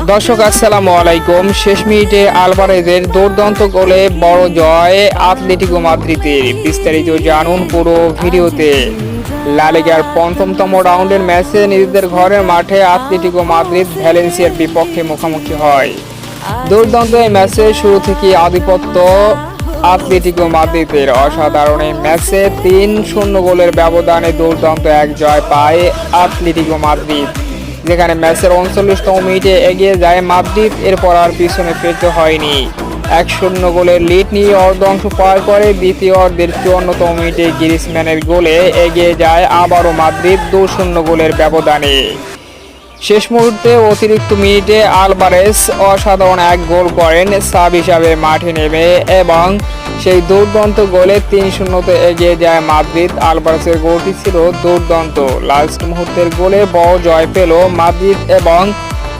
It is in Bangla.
দর্শক আসসালামু আলাইকুম। শেষ মিনিটে আলভারেজের দুর্দান্ত গোলে বড় জয় আতলেটিকো মাদ্রিদের। বিস্তারিত জানুন পুরো ভিডিওতে। লা লিগার পঞ্চমতম রাউন্ডের ম্যাচে নিজেদের ঘরের মাঠে আতলেটিকো মাদ্রিদ ভ্যালেন্সিয়ার বিপক্ষে মুখোমুখি হয়। দুর্দান্ত এই ম্যাচে শুরু থেকে আধিপত্য আতলেটিকো মাদ্রিদের। অসাধারণ এই ম্যাচে 3-0 গোলের ব্যবধানে দুর্দান্ত এক জয় পায় আতলেটিকো মাদ্রিদ, যেখানে ম্যাচের 39তম মিনিটে এগিয়ে যায় মাদ্রিদ। এরপর আর পিছনে ফিরতে হয়নি। 1-0 গোলের লিড নিয়ে অর্ধাংশ পার করে দ্বিতীয় অর্ধের 54তম মিনিটে গ্রিজম্যানের গোলে এগিয়ে যায় আবারও মাদ্রিদ 2-0 গোলের ব্যবধানে। শেষ মুহূর্তে অতিরিক্ত মিনিটে আলভারেজ অসাধারণ এক গোল করেন সাব হিসাবে মাঠে নেমে, এবং সেই দুর্দান্ত গোলে 3-0-তে এগিয়ে যায় মাদ্রিদ। আলভারেজের গোলটি ছিল দুর্দান্ত। লাস্ট মুহূর্তের গোলে বড় জয় পেল মাদ্রিদ এবং